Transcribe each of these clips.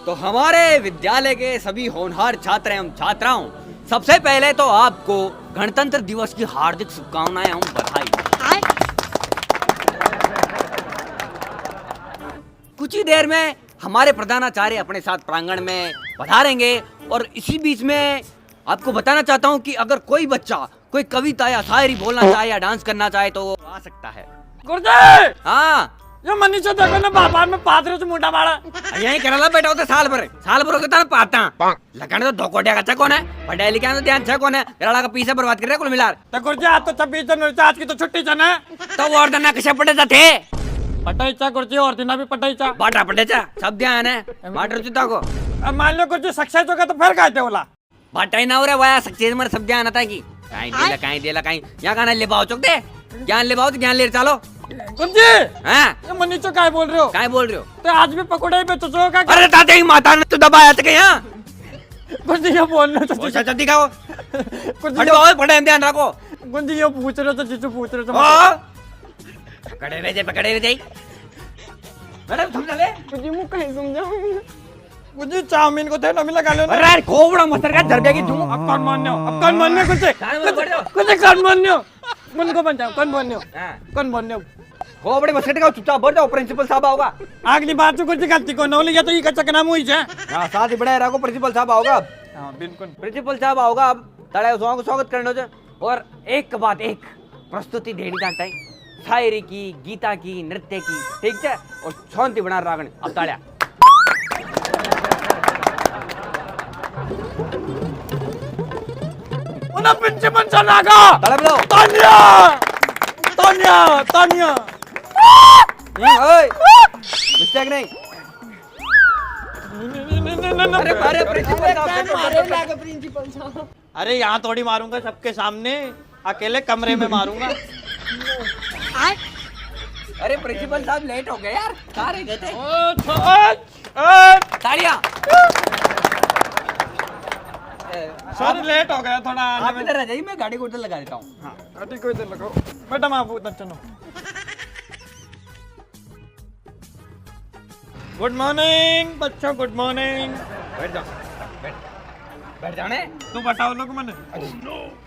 तो हमारे विद्यालय के सभी होनहार छात्र एवं छात्राओं, सबसे पहले तो आपको गणतंत्र दिवस की हार्दिक शुभकामनाएं एवं बधाई। कुछ ही देर में हमारे प्रधानाचार्य अपने साथ प्रांगण में पधारेंगे और इसी बीच में आपको बताना चाहता हूँ कि अगर कोई बच्चा कोई कविता या शायरी बोलना चाहे या डांस करना चाहे तो वो आ सकता है। गुरुजी, हाँ ये मनीषा देखो ना बार में पादरे से मुंडा मारा। यही केरला बैठा होता साल भर के तरह पाता लगाने तो धोकोटिया का कौन है, पढ़ाई लिखा तो ध्यान कौन है, केरला का पीछे बर्बाद कर रहे कुल मिला। तो गुरुजी आज तो 26 जनवरी, आज की तो छुट्टी चना तो वो और कशा पड़े थे पटाईचा गुरुजी, और दिन भी पटाईचा बाटा पटेचा सब ध्यान है बाटर चुता को। अब मान लो गुरुजी सक्सेस हो गया तो फिर कहते बोला बाटा ना हो रहा वाया सक्सेस मर सब ध्यान आता की कहीं देला कहीं यहाँ गाना ले पाओ चुक दे ज्ञान ले पाओ तो ज्ञान ले चलो। गुरुजी हाँ ये मनीषा काय बोल रहे हो? काय बोल रहे हो? तो आज भी पकोड़े पे तो का? अरे ताते ही माता ने तो दबाया था यहाँ गुरुजी ये बोलना तो अच्छा दिखाओ गुरुजी और पढ़े ध्यान रखो। गुरुजी ये पूछ रहे थे, जीजू पूछ रहे थे पकड़े रह जाए मैडम समझा ले गुरुजी मुझे कहीं समझाओ। गुरुजी चाउमीन को थे ना मिला खा लो ना। अरे खोबड़ा मस्तर का धरबे की तुम अब कौन मान्य हो? अब कौन मान्य कुछ कौन मान्य हो? मन को बन जाओ कौन मान्य हो? कौन मान्य हो? खोबड़े मस्तर का चुपचाप बैठ जाओ, प्रिंसिपल साहब आओगा। अगली बात तो कुछ गलती को नौली या तो ये कच्चा नाम हुई है। हां साथ ही बड़ा रखो, प्रिंसिपल साहब आओगा। हां बिल्कुल प्रिंसिपल साहब आओगा, अब तड़े उसको स्वागत करने दो। और एक बात एक प्रस्तुति देनी का टाइम शायरी की, गीता की, नृत्य की, ठीक है, और शांति बना रखने। अब तालियां उन्हें प्रिंसिपल चलागा तालियां बजाओ। तानिया तानिया तानिया ओए मिस्टेक नहीं। अरे अरे प्रिंसिपल साहब अरे यहाँ थोड़ी मारूंगा सबके सामने, अकेले कमरे में मारूंगा। अरे प्रिंसिपल साहब लेट हो गए यार, कहाँ रह गए थे? तालियां सॉरी लेट हो गया थोड़ा। आप इधर रह जाइए, मैं गाड़ी को उधर लगा देता हूँ। हाँ गाड़ी को इधर लगाओ मैडम, आप उधर चलो। गुड मॉर्निंग बच्चों, गुड मॉर्निंग। बैठ जाओ बैठ जाने। तू बताओ लोग मैंने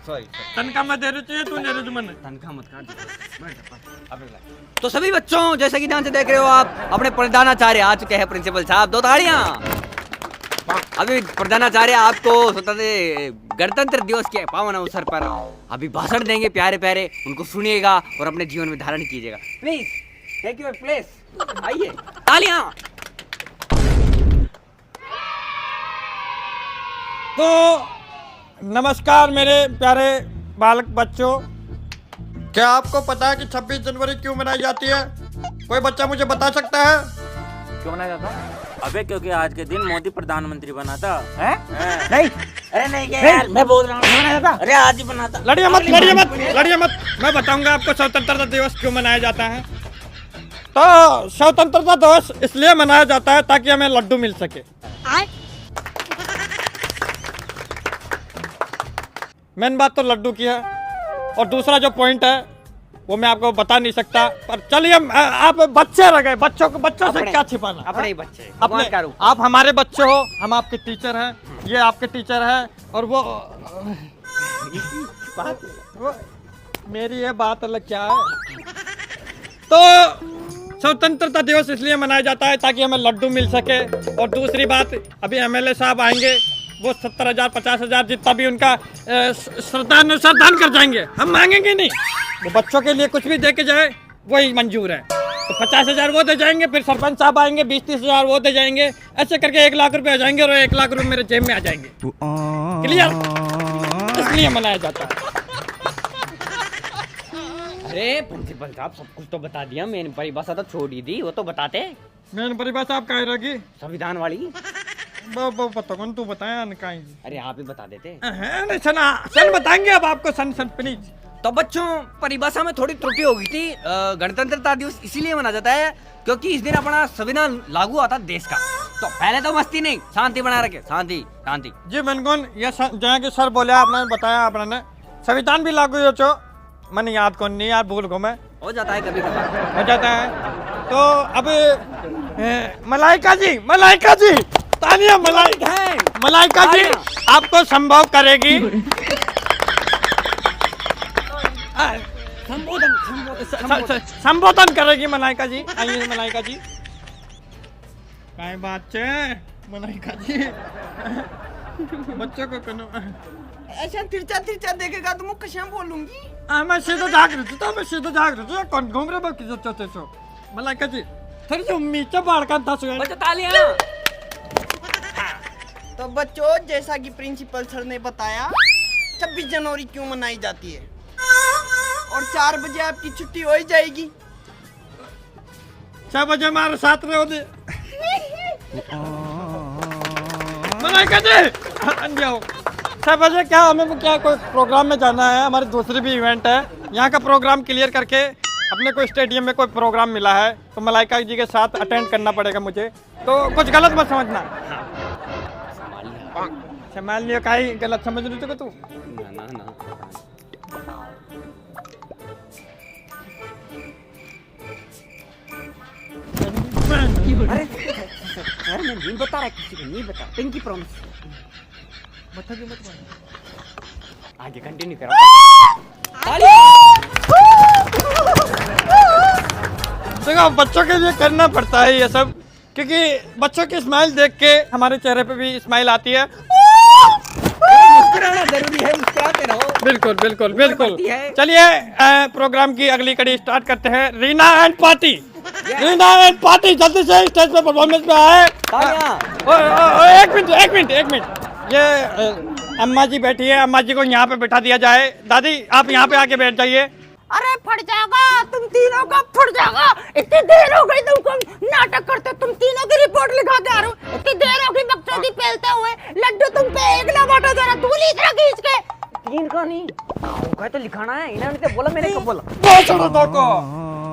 सॉरी तनख्वाह मैं दे रही चाहिए, तू दे रही मैंने तनख्वाह मत काट। तो सभी बच्चों जैसे कि ध्यान से देख रहे हो आप, अपने प्रधानाचार्य आ चुके हैं, प्रिंसिपल साहब दो तालियां। अभी प्रधानाचार्य आपको स्वतंत्र गणतंत्र दिवस के पावन अवसर पर अभी भाषण देंगे प्यारे प्यारे, उनको सुनिएगा और अपने जीवन में धारण कीजिएगा। प्लीज टेक योर प्लेस, आइए तालियां। तो नमस्कार मेरे प्यारे बालक बच्चों, क्या आपको पता है कि 26 जनवरी क्यों मनाई जाती है? कोई बच्चा मुझे बता सकता है? क्यों मनाया जाता? अबे क्योंकि आज के दिन मोदी प्रधानमंत्री बना था। नहीं अरे नहीं क्या यार, मैं बोल रहा हूँ अरे आज ही बना था। लड़िए मत लड़िए मत लड़िए मत, मैं बताऊंगा आपको स्वतंत्रता दिवस क्यों मनाया जाता है। तो स्वतंत्रता दिवस इसलिए मनाया जाता है ताकि हमें लड्डू मिल सके। मेन बात तो लड्डू की है, और दूसरा जो पॉइंट है वो मैं आपको बता नहीं सकता, पर चलिए आप बच्चे रह गए, बच्चों से क्या छिपाना। अपने ही बच्चे अपने, आप हमारे बच्चे हो, हम आपके टीचर हैं, ये आपके टीचर हैं, और वो मेरी ये बात अलग क्या है। तो स्वतंत्रता दिवस इसलिए मनाया जाता है ताकि हमें लड्डू मिल सके, और दूसरी बात अभी एमएलए साहब आएंगे, वो 70,000 50,000 जितना भी उनका श्रद्धान कर जाएंगे, हम मांगेंगे नहीं। वो बच्चों के लिए कुछ भी दे के जाए वही मंजूर है। तो 50,000 वो दे जाएंगे, फिर सरपंच साहब आएंगे 20-30 हजार वो दे जाएंगे, ऐसे करके 1 लाख रुपए आ जाएंगे, और 1 लाख रुपए मेरे जेब में आ जाएंगे। क्लियर? इसलिए मनाया जाता है। अरे प्रिंसिपल साहब सब कुछ तो बता दिया, मेन परिभाषा तो छोड़ ही दी, वो तो बताते। मेन परिभाषा आप कहाँ रहेगी? संविधान वाली। पता कौन, तू बताया कहीं? अरे आप ही बता देते। सन बताएंगे अब आपको, सन प्लीज। तो बच्चों परिभाषा में थोड़ी त्रुटि हो गई थी। गणतंत्रता दिवस इसीलिए मनाया जाता है क्योंकि इस दिन अपना संविधान लागू आता देश का। तो पहले तो मस्ती नहीं, शांति बना रखे, शांति शांति। जी मनगुन, ये जहाँ के सर बोले आपने बताया, आपने संविधान भी लागू हो चो, मन याद कौन नहीं यार, भूल गो मैं, हो जाता है कभी कभी हो जाता है। तो अब मलाइका जी तालियां मलाइका जी आपको संभव करेगी। संबोधन करेगी मलाइका जी। आइए मलाइका जी। काय बात छे मलाइका जी, बच्चों को कनो ऐसा तिरछा तिरछा देखेगा तो मैं कशा बोलूंगी। मैं सीधे जाग रही थी कौन घूम रहे बाकी जो चौथे सो मलाइका जी थोड़ी सी उम्मीद से बाढ़ का था सुन। बच्चों तालियां। तो बच्चों जैसा कि प्रिंसिपल सर ने बताया 26 जनवरी क्यों मनाई जाती है और 4 बजे आपकी छुट्टी हो ही जाएगी। 6 बजे हमारे साथ रहो दे मलाइका जी। जाओ 6 बजे क्या हमें क्या कोई प्रोग्राम में जाना है, हमारी दूसरी भी इवेंट है। यहाँ का प्रोग्राम क्लियर करके अपने को स्टेडियम में कोई प्रोग्राम मिला है तो मलाइका जी के साथ अटेंड करना पड़ेगा मुझे, तो कुछ गलत मत समझना। संभाल लियो, काहे गलत समझ रही थी तू? ना अरे मैं नहीं बता रहा किसी को, नहीं बता। Pinky promise. आगे कंटिन्यू करो। देखो बच्चों के लिए करना पड़ता है ये सब, क्योंकि बच्चों की स्माइल देख के हमारे चेहरे पे भी स्माइल आती है। मुस्कुराना जरूरी है, मुस्कुराते रहो। बिल्कुल बिल्कुल बिल्कुल। बढ़ती है। चलिए प्रोग्राम की अगली कड़ी स्टार्ट करते हैं। Reena and party, Reena and party जल्दी से स्टेज पे परफॉर्मेंस में आए। तालियां। एक मिनट ये अम्मा जी बैठी है, अम्मा जी को यहाँ पे बैठा दिया जाए। दादी आप यहाँ पे आके बैठ जाइए। अरे फट जाएगा तुम तीनों का, फट जाएगा। इतनी देर हो गई तुमको नाटक करते, तुम तीनों की रिपोर्ट लिखा के आ रहे हो। इतनी देर हो गई बकचोदी फैलते हुए। लड्डू तुम पे एक ना बांटा जरा, तू ली इतना खींच के। तीन का नहीं होगा तो लिखाना है, इन्होंने तो बोला, मैंने कब बोला? बहुत छोड़ो दो को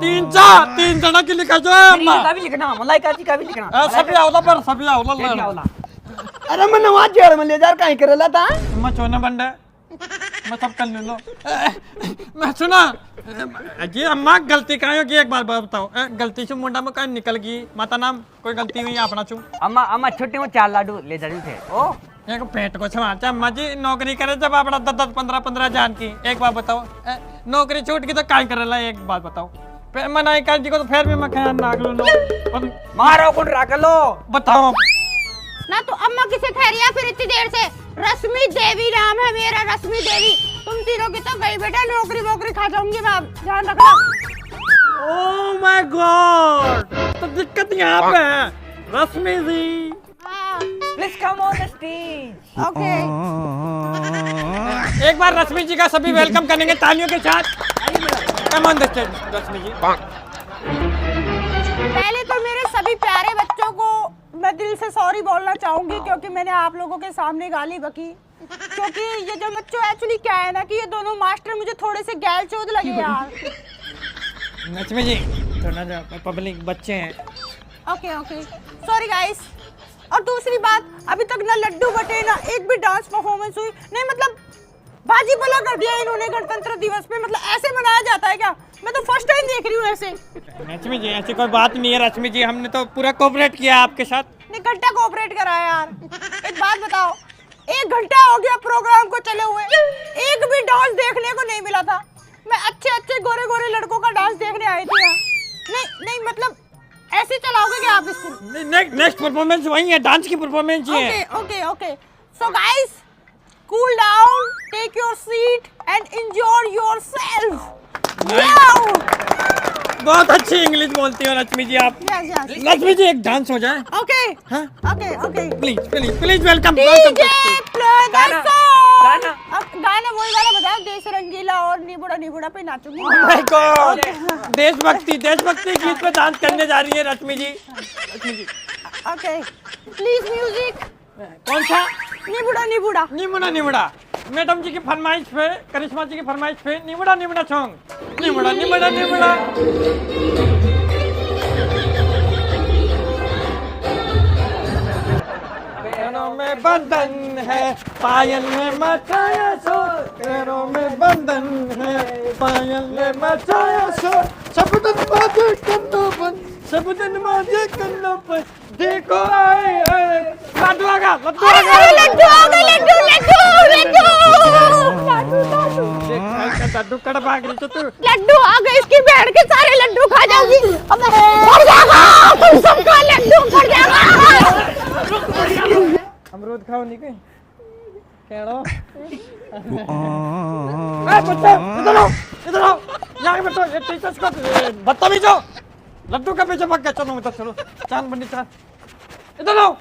तीन जना की लिखा जो है अम्मा। का भी लिखना, मलाइका जी का भी लिखना। सभी आवला पर सभी आवला। अरे मैं नवाज जेड़ में ले जा कहीं करेला था। अम्मा चोने बंडे मैं सब कर लो। मैं सुना जी अम्मा गलती कहाँ होगी एक बार बताओ। गलती से मुंडा में कहीं निकल गई, माता नाम कोई गलती हुई अपना चू। अम्मा छोटे में 4 लाडू ले जा रहे थे। ओ एक पेट को संभालते अम्मा जी। नौकरी करे जब अपना 10 15 जान की। एक बार बताओ नौकरी छूट की तो काय करेला, एक बात बताओ। मनाइका जी को तो फिर भी मैं ख्याल नाक लो मारो कौन राख लो। बताओ ना तो अम्मा किसे ठहरिया फिर इतनी देर से? रश्मि देवी नाम है मेरा, रश्मि देवी। तुम तीनों की तो गई बेटा, नौकरी वोकरी खा जाऊंगी मैं, ध्यान रखना। ओह माय गॉड, तो दिक्कत यहाँ पे है Rashmi ji. Please come on the stage. Okay एक बार रश्मि जी का सभी वेलकम करेंगे तालियों के साथ। कम ऑन द स्टेज रश्मि जी। पहले तो मेरे सभी प्यारे बच्चों को मैं दिल से सॉरी बोलना चाहूंगी, क्योंकि मैंने आप लोगों के सामने गाली बकी। क्योंकि ये जो बच्चों एक्चुअली क्या है ना कि ये दोनों मास्टर मुझे थोड़े से गैल चोद लगे यार। रश्मि जी थोड़ा जो पब्लिक बच्चे हैं। Okay sorry guys. और दूसरी बात, अभी तक ना लड्डू बटे ना एक भी डांस परफॉर्मेंस हुई नहीं। मतलब बाजी बला कर दिया इन्होंने गणतंत्र दिवस पे। मतलब ऐसे मनाया जाता है क्या? मैं तो फर्स्ट टाइम देख रही हूँ ऐसे। रश्मि जी ऐसी कोई बात नहीं है रश्मि जी, हमने तो पूरा कोऑपरेट किया आपके साथ। नहीं घंटा कोऑपरेट करा है यार। एक बात बताओ, 1 घंटा हो गया प्रोग्राम को चले हुए, एक भी डांस देखने को नहीं मिला था। मैं अच्छे गोरे लड़कों का डांस देखने आई थी यहाँ। नहीं मतलब ऐसे चलाओगे क्या आप इसको? नेक्स्ट परफॉर्मेंस वही है, डांस की परफॉर्मेंस ही है। Okay so guys cool down, take your seat and enjoy yourself. बहुत अच्छी इंग्लिश बोलती हो रश्मि जी आप। यस रश्मि जी एक डांस हो जाए। Okay please welcome. DJ play the गाना। सॉन्ग। अब गाना वही वाला बताओ, देश रंगीला और निबुड़ा पे नाचूंगी। माय गॉड, देशभक्ति गीत पे डांस करने जा रही है Rashmi ji. Okay please music. कौन सा? निबुड़ा। मैडम जी की फरमाइश पे, करिश्मा जी की फरमाइश पे निबुड़ा सॉन्ग। निबुड़ा। पैरों में बंधन है, पायल में मचाया शोर। पैरों में बंधन है, पायल में मचाया शोर। सबदन बाजे कन्नों पर, देखो आए कड़ भाग रही तू। लड्डू आ गए, इसकी बहन के सारे लड्डू खा जाऊंगी। अब मर जाएगा तुम सबका लड्डू, मर जाएगा। अमरूद खाओ नहीं कहीं केड़ो। बच्चों इधर आओ, इधर आओ, यहाँ बैठो। ये टीचर्स को बदतमीज हो, लड्डू का पीछे भाग गया। चलो मतलब चलो, चांद बनी चांद, इधर आओ।